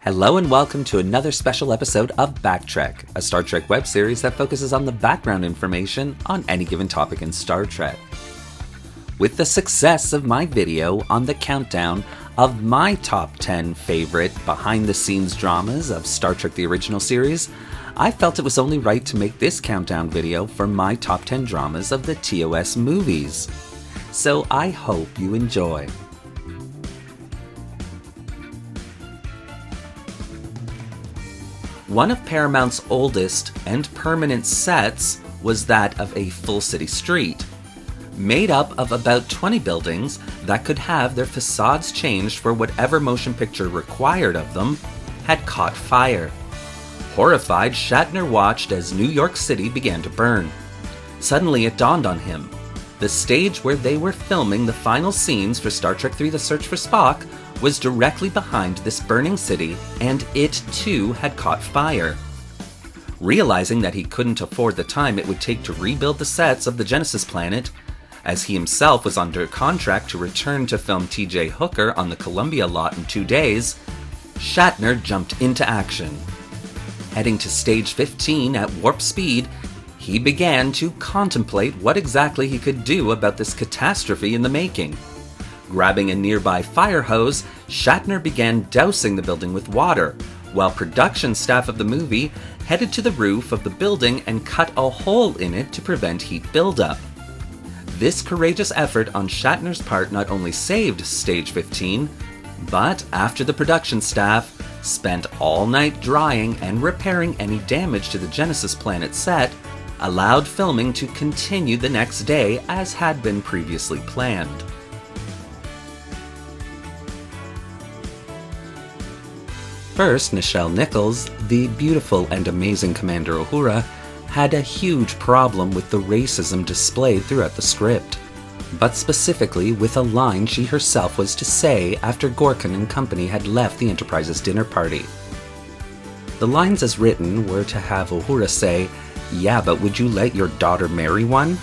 Hello and welcome to another special episode of Backtrek, a Star Trek web series that focuses on the background information on any given topic in Star Trek. With the success of my video on the countdown of my top 10 favorite behind-the-scenes dramas of Star Trek the Original Series, I felt it was only right to make this countdown video for my top 10 dramas of the TOS movies. So I hope you enjoy. One of Paramount's oldest and permanent sets was that of a full city street, made up of about 20 buildings that could have their facades changed for whatever motion picture required of them, had caught fire. Horrified, Shatner watched as New York City began to burn. Suddenly it dawned on him. The stage where they were filming the final scenes for Star Trek III: The Search for Spock was directly behind this burning city, and it too had caught fire. Realizing that he couldn't afford the time it would take to rebuild the sets of the Genesis planet, as he himself was under contract to return to film T.J. Hooker on the Columbia lot in 2 days, Shatner jumped into action. Heading to stage 15 at warp speed, he began to contemplate what exactly he could do about this catastrophe in the making. Grabbing a nearby fire hose, Shatner began dousing the building with water, while production staff of the movie headed to the roof of the building and cut a hole in it to prevent heat buildup. This courageous effort on Shatner's part not only saved Stage 15, but after the production staff spent all night drying and repairing any damage to the Genesis planet set, allowed filming to continue the next day as had been previously planned. First, Nichelle Nichols, the beautiful and amazing Commander Uhura, had a huge problem with the racism displayed throughout the script, but specifically with a line she herself was to say after Gorkin and company had left the Enterprise's dinner party. The lines as written were to have Uhura say, "Yeah, but would you let your daughter marry one?"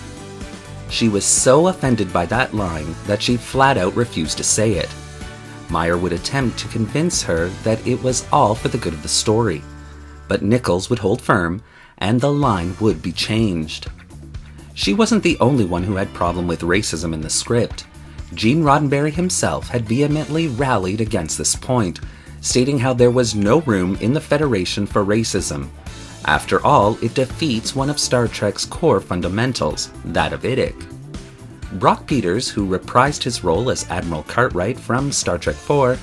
She was so offended by that line that she flat out refused to say it. Meyer would attempt to convince her that it was all for the good of the story, but Nichols would hold firm, and the line would be changed. She wasn't the only one who had problem with racism in the script. Gene Roddenberry himself had vehemently rallied against this point, stating how there was no room in the Federation for racism. After all, it defeats one of Star Trek's core fundamentals, that of IDIC. Brock Peters, who reprised his role as Admiral Cartwright from Star Trek IV,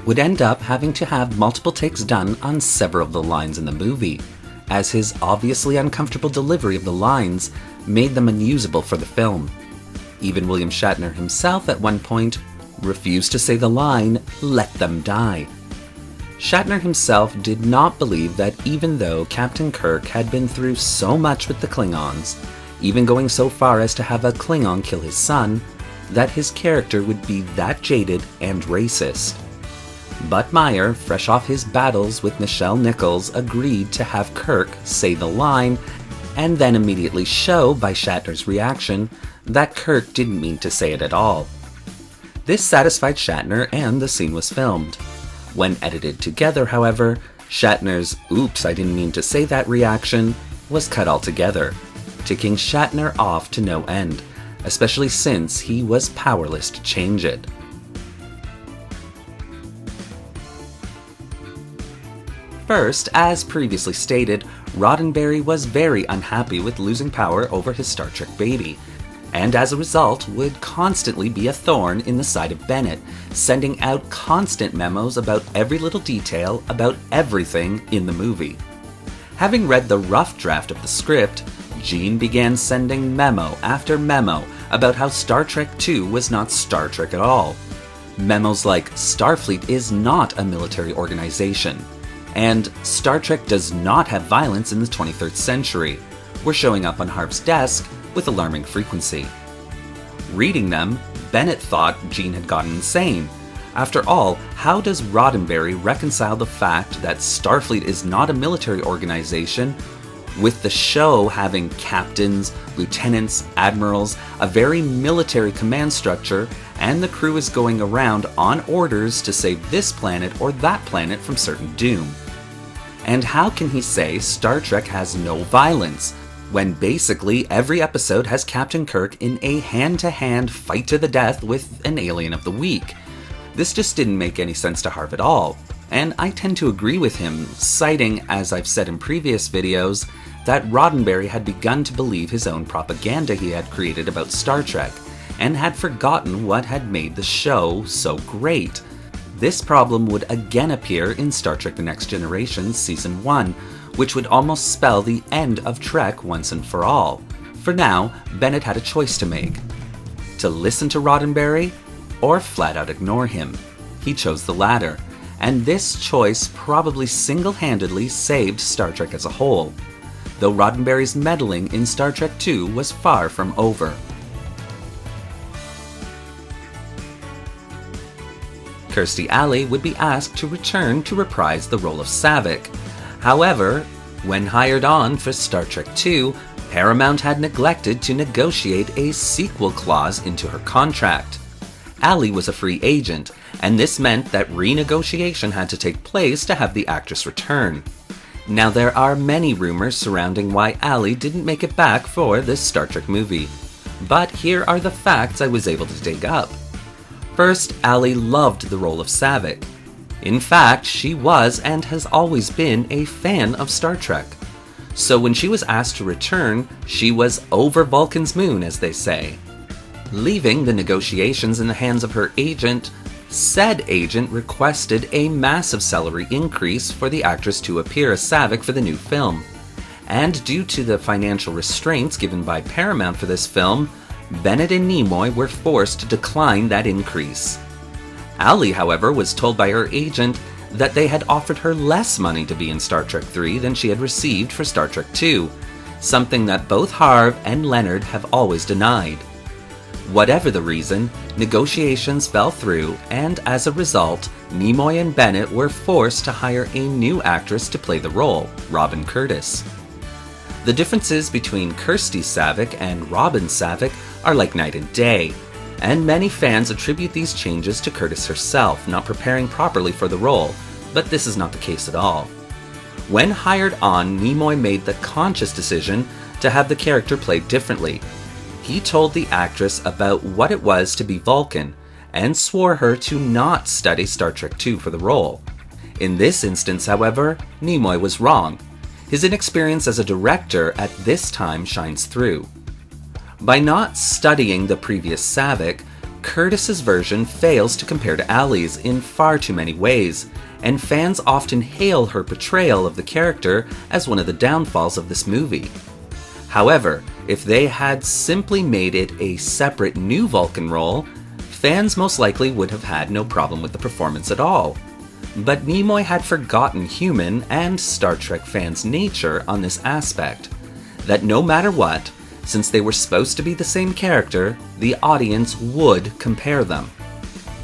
would end up having to have multiple takes done on several of the lines in the movie, as his obviously uncomfortable delivery of the lines made them unusable for the film. Even William Shatner himself at one point refused to say the line, "Let them die." Shatner himself did not believe that even though Captain Kirk had been through so much with the Klingons, even going so far as to have a Klingon kill his son, that his character would be that jaded and racist. But Meyer, fresh off his battles with Nichelle Nichols, agreed to have Kirk say the line, and then immediately show by Shatner's reaction that Kirk didn't mean to say it at all. This satisfied Shatner, and the scene was filmed. When edited together, however, Shatner's "oops, I didn't mean to say that" reaction was cut altogether, ticking Shatner off to no end, especially since he was powerless to change it. First, as previously stated, Roddenberry was very unhappy with losing power over his Star Trek baby, and as a result would constantly be a thorn in the side of Bennett, sending out constant memos about every little detail about everything in the movie. Having read the rough draft of the script, Gene began sending memo after memo about how Star Trek II was not Star Trek at all. Memos like "Starfleet is not a military organization," and "Star Trek does not have violence in the 23rd century" were showing up on Harp's desk with alarming frequency. Reading them, Bennett thought Gene had gotten insane. After all, how does Roddenberry reconcile the fact that Starfleet is not a military organization with the show having captains, lieutenants, admirals, a very military command structure, and the crew is going around on orders to save this planet or that planet from certain doom. And how can he say Star Trek has no violence, when basically every episode has Captain Kirk in a hand-to-hand fight to the death with an alien of the week? This just didn't make any sense to Harv at all, and I tend to agree with him, citing, as I've said in previous videos, that Roddenberry had begun to believe his own propaganda he had created about Star Trek, and had forgotten what had made the show so great. This problem would again appear in Star Trek The Next Generation Season 1, which would almost spell the end of Trek once and for all. For now, Bennett had a choice to make: to listen to Roddenberry, or flat out ignore him. He chose the latter, and this choice probably single-handedly saved Star Trek as a whole, though Roddenberry's meddling in Star Trek II was far from over. Kirstie Alley would be asked to return to reprise the role of Saavik. However, when hired on for Star Trek II, Paramount had neglected to negotiate a sequel clause into her contract. Alley was a free agent, and this meant that renegotiation had to take place to have the actress return. Now, there are many rumors surrounding why Alley didn't make it back for this Star Trek movie, but here are the facts I was able to dig up. First, Alley loved the role of Saavik. In fact, she was and has always been a fan of Star Trek. So when she was asked to return, she was over Vulcan's moon, as they say. Leaving the negotiations in the hands of her agent, said agent requested a massive salary increase for the actress to appear as Saavik for the new film. And due to the financial restraints given by Paramount for this film, Bennett and Nimoy were forced to decline that increase. Alley, however, was told by her agent that they had offered her less money to be in Star Trek III than she had received for Star Trek II, something that both Harv and Leonard have always denied. Whatever the reason, negotiations fell through, and as a result, Nimoy and Bennett were forced to hire a new actress to play the role, Robin Curtis. The differences between Kirstie Saavik and Robin Saavik are like night and day, and many fans attribute these changes to Curtis herself not preparing properly for the role, but this is not the case at all. When hired on, Nimoy made the conscious decision to have the character played differently. He told the actress about what it was to be Vulcan, and swore her to not study Star Trek II for the role. In this instance, however, Nimoy was wrong. His inexperience as a director at this time shines through. By not studying the previous Saavik, Curtis's version fails to compare to Alley's in far too many ways, and fans often hail her portrayal of the character as one of the downfalls of this movie. However, if they had simply made it a separate new Vulcan role, fans most likely would have had no problem with the performance at all. But Nimoy had forgotten human and Star Trek fans' nature on this aspect, that no matter what, since they were supposed to be the same character, the audience would compare them.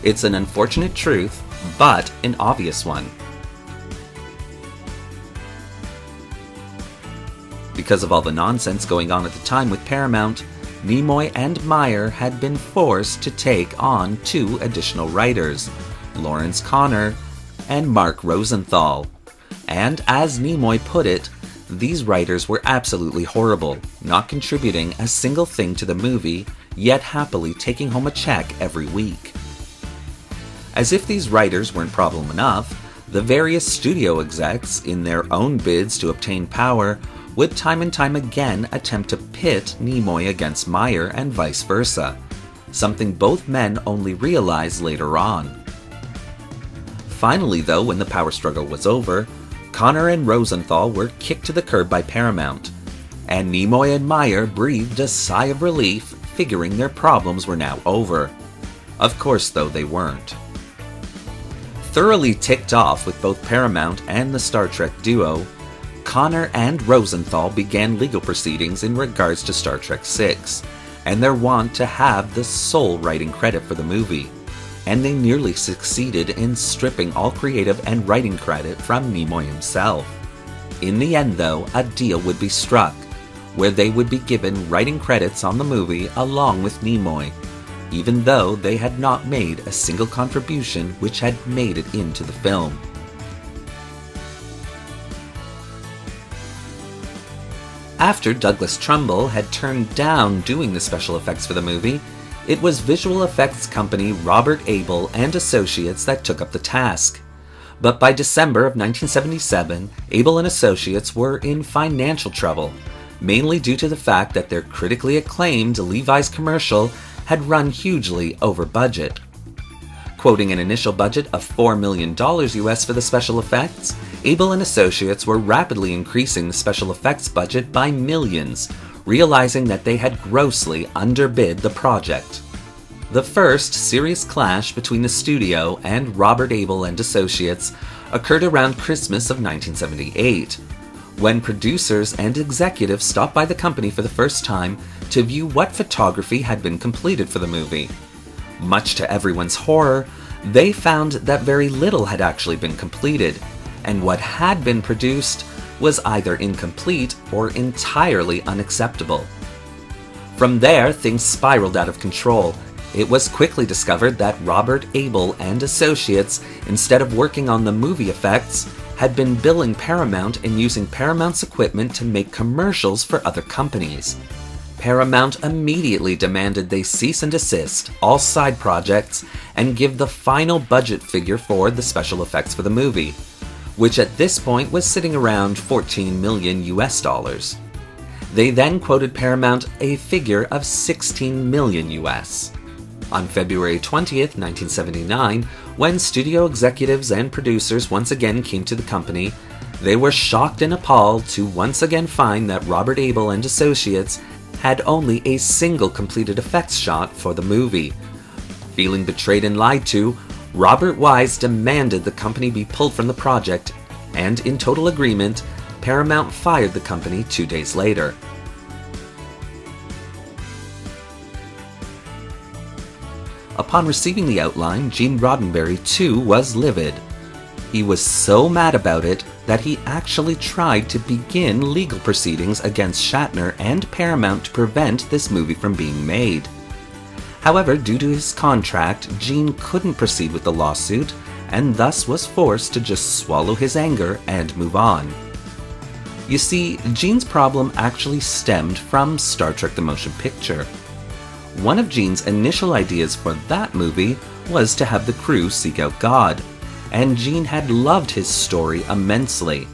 It's an unfortunate truth, but an obvious one. Because of all the nonsense going on at the time with Paramount, Nimoy and Meyer had been forced to take on 2 additional writers, Lawrence Connor and Mark Rosenthal. And as Nimoy put it, these writers were absolutely horrible, not contributing a single thing to the movie, yet happily taking home a check every week. As if these writers weren't problem enough, the various studio execs, in their own bids to obtain power, would time and time again attempt to pit Nimoy against Meyer and vice versa, something both men only realized later on. Finally, though, when the power struggle was over, Connor and Rosenthal were kicked to the curb by Paramount, and Nimoy and Meyer breathed a sigh of relief, figuring their problems were now over. Of course, though, they weren't. Thoroughly ticked off with both Paramount and the Star Trek duo, Connor and Rosenthal began legal proceedings in regards to Star Trek VI, and their want to have the sole writing credit for the movie, and they nearly succeeded in stripping all creative and writing credit from Nimoy himself. In the end, though, a deal would be struck, where they would be given writing credits on the movie along with Nimoy. even though they had not made a single contribution which had made it into the film. After Douglas Trumbull had turned down doing the special effects for the movie, it was visual effects company Robert Abel and Associates that took up the task. But by December of 1977, Abel and Associates were in financial trouble, mainly due to the fact that their critically acclaimed Levi's commercial had run hugely over budget. Quoting an initial budget of $4 million US for the special effects, Abel and Associates were rapidly increasing the special effects budget by millions, realizing that they had grossly underbid the project. The first serious clash between the studio and Robert Abel and Associates occurred around Christmas of 1978, when producers and executives stopped by the company for the first time to view what photography had been completed for the movie. Much to everyone's horror, they found that very little had actually been completed, and what had been produced was either incomplete or entirely unacceptable. From there, things spiraled out of control. It was quickly discovered that Robert Abel and Associates, instead of working on the movie effects, had been billing Paramount and using Paramount's equipment to make commercials for other companies. Paramount immediately demanded they cease and desist all side projects and give the final budget figure for the special effects for the movie, which at this point was sitting around $14 million US. They then quoted Paramount a figure of $16 million US. On February 20th, 1979, when studio executives and producers once again came to the company, they were shocked and appalled to once again find that Robert Abel and Associates had only a single completed effects shot for the movie. Feeling betrayed and lied to, Robert Wise demanded the company be pulled from the project, and in total agreement, Paramount fired the company 2 days later. Upon receiving the outline, Gene Roddenberry too was livid. He was so mad about it that he actually tried to begin legal proceedings against Shatner and Paramount to prevent this movie from being made. However, due to his contract, Gene couldn't proceed with the lawsuit, and thus was forced to just swallow his anger and move on. You see, Gene's problem actually stemmed from Star Trek the Motion Picture. One of Gene's initial ideas for that movie was to have the crew seek out God, and Gene had loved his story immensely.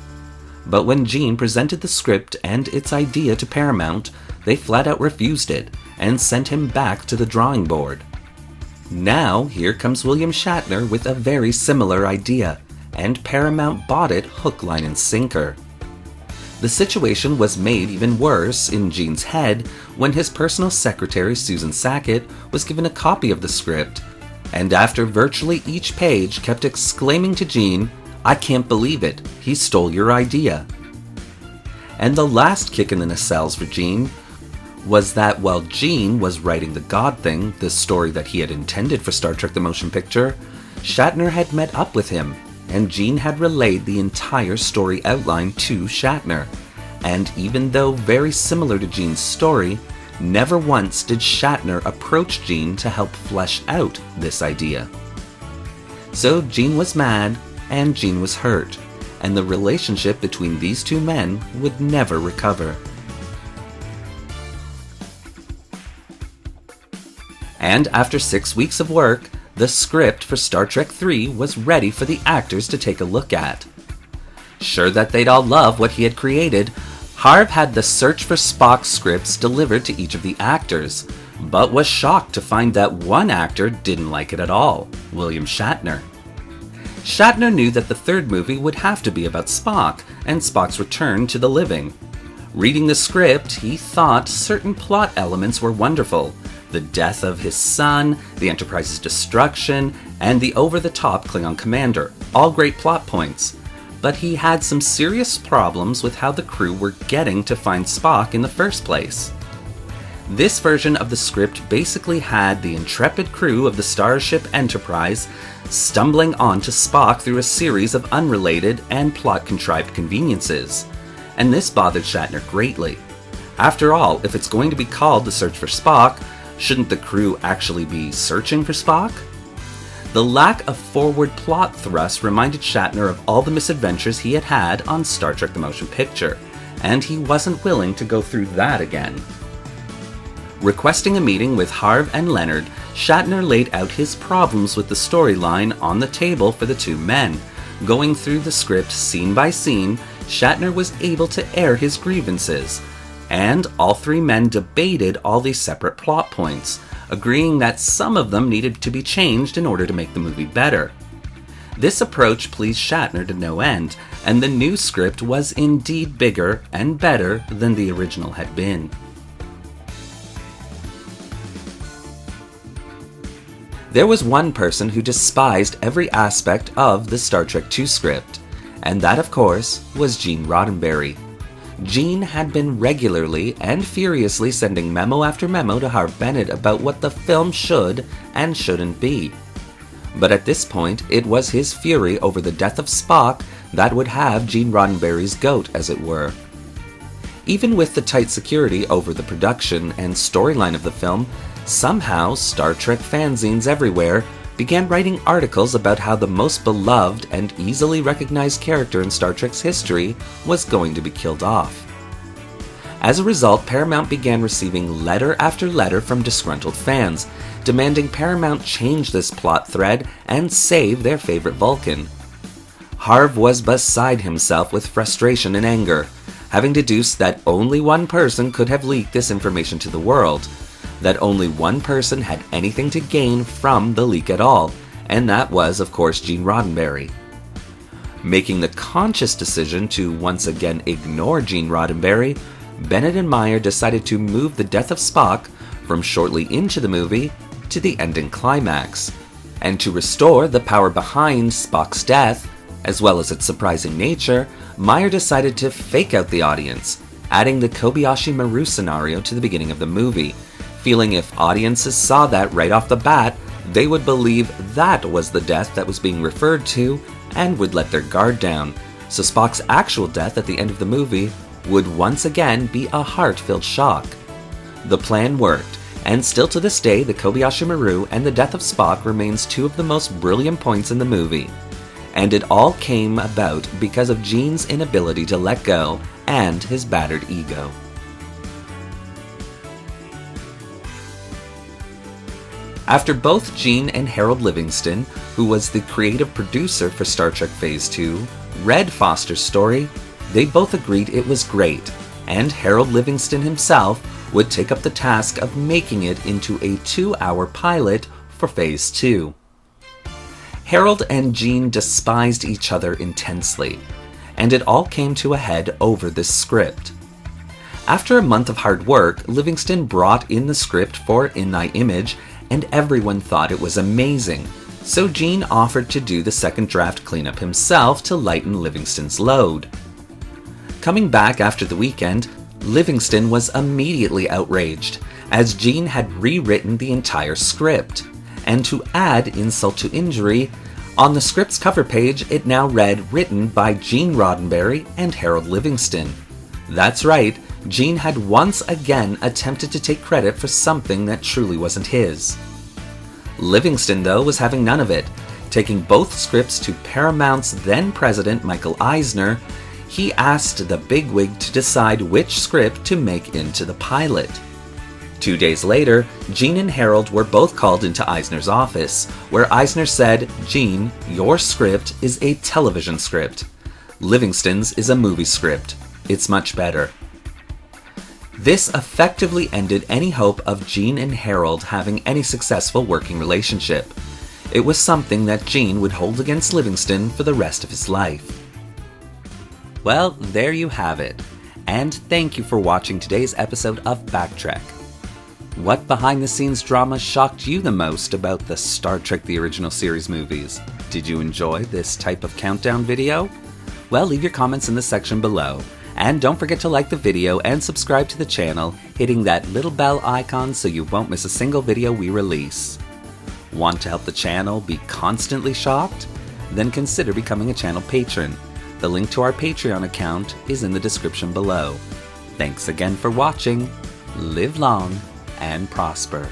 But when Gene presented the script and its idea to Paramount, they flat out refused it and sent him back to the drawing board. Now, here comes William Shatner with a very similar idea, and Paramount bought it hook, line, and sinker. The situation was made even worse in Gene's head when his personal secretary Susan Sackett was given a copy of the script, and after virtually each page kept exclaiming to Gene, "I can't believe it, he stole your idea." And the last kick in the nacelles for Gene was that while Gene was writing the God Thing, the story that he had intended for Star Trek the Motion Picture, Shatner had met up with him, and Gene had relayed the entire story outline to Shatner. And even though very similar to Gene's story, never once did Shatner approach Gene to help flesh out this idea. So Gene was mad, and Gene was hurt, and the relationship between these two men would never recover. And after 6 weeks of work, the script for Star Trek III was ready for the actors to take a look at. Sure that they'd all love what he had created, Harv had the Search for Spock scripts delivered to each of the actors, but was shocked to find that one actor didn't like it at all, William Shatner. Shatner knew that the third movie would have to be about Spock, and Spock's return to the living. Reading the script, he thought certain plot elements were wonderful. The death of his son, the Enterprise's destruction, and the over-the-top Klingon commander, all great plot points. But he had some serious problems with how the crew were getting to find Spock in the first place. This version of the script basically had the intrepid crew of the Starship Enterprise stumbling onto Spock through a series of unrelated and plot-contrived conveniences, and this bothered Shatner greatly. After all, if it's going to be called The Search for Spock, Shouldn't the crew actually be searching for Spock? The lack of forward plot thrust reminded Shatner of all the misadventures he had had on Star Trek the Motion Picture, and he wasn't willing to go through that again. Requesting a meeting with Harve and Leonard, Shatner laid out his problems with the storyline on the table for the two men. Going through the script scene by scene, Shatner was able to air his grievances, and all three men debated all these separate plot points, agreeing that some of them needed to be changed in order to make the movie better. This approach pleased Shatner to no end, and the new script was indeed bigger and better than the original had been. There was one person who despised every aspect of the Star Trek II script, and that, of course, was Gene Roddenberry. Gene had been regularly and furiously sending memo after memo to Harve Bennett about what the film should and shouldn't be. But at this point, it was his fury over the death of Spock that would have Gene Roddenberry's goat, as it were. Even with the tight security over the production and storyline of the film, somehow Star Trek fanzines everywhere began writing articles about how the most beloved and easily recognized character in Star Trek's history was going to be killed off. As a result, Paramount began receiving letter after letter from disgruntled fans, demanding Paramount change this plot thread and save their favorite Vulcan. Harve was beside himself with frustration and anger, having deduced that only one person could have leaked this information to the world, that only one person had anything to gain from the leak at all, and that was, of course, Gene Roddenberry. Making the conscious decision to once again ignore Gene Roddenberry, Bennett and Meyer decided to move the death of Spock from shortly into the movie to the ending climax. And to restore the power behind Spock's death, as well as its surprising nature, Meyer decided to fake out the audience, adding the Kobayashi Maru scenario to the beginning of the movie, feeling if audiences saw that right off the bat, they would believe that was the death that was being referred to and would let their guard down, so Spock's actual death at the end of the movie would once again be a heart-filled shock. The plan worked, and still to this day, the Kobayashi Maru and the death of Spock remains two of the most brilliant points in the movie. And it all came about because of Gene's inability to let go and his battered ego. After both Gene and Harold Livingston, who was the creative producer for Star Trek Phase 2, read Foster's story, they both agreed it was great, and Harold Livingston himself would take up the task of making it into a 2-hour pilot for Phase 2. Harold and Gene despised each other intensely, and it all came to a head over this script. After a month of hard work, Livingston brought in the script for In Thy Image, and everyone thought it was amazing, so Gene offered to do the second draft cleanup himself to lighten Livingston's load. Coming back after the weekend, Livingston was immediately outraged, as Gene had rewritten the entire script. And to add insult to injury, on the script's cover page it now read written by Gene Roddenberry and Harold Livingston. That's right, Gene had once again attempted to take credit for something that truly wasn't his. Livingston, though, was having none of it. Taking both scripts to Paramount's then president Michael Eisner, he asked the bigwig to decide which script to make into the pilot. 2 days later, Gene and Harold were both called into Eisner's office, where Eisner said, "Gene, your script is a television script. Livingston's is a movie script. It's much better." This effectively ended any hope of Gene and Harold having any successful working relationship. It was something that Gene would hold against Livingston for the rest of his life. Well, there you have it. And thank you for watching today's episode of Backtrack. What behind-the-scenes drama shocked you the most about the Star Trek The Original Series movies? Did you enjoy this type of countdown video? Well, leave your comments in the section below. And don't forget to like the video and subscribe to the channel, hitting that little bell icon so you won't miss a single video we release. Want to help the channel be constantly shocked? Then consider becoming a channel patron. The link to our Patreon account is in the description below. Thanks again for watching. Live long and prosper.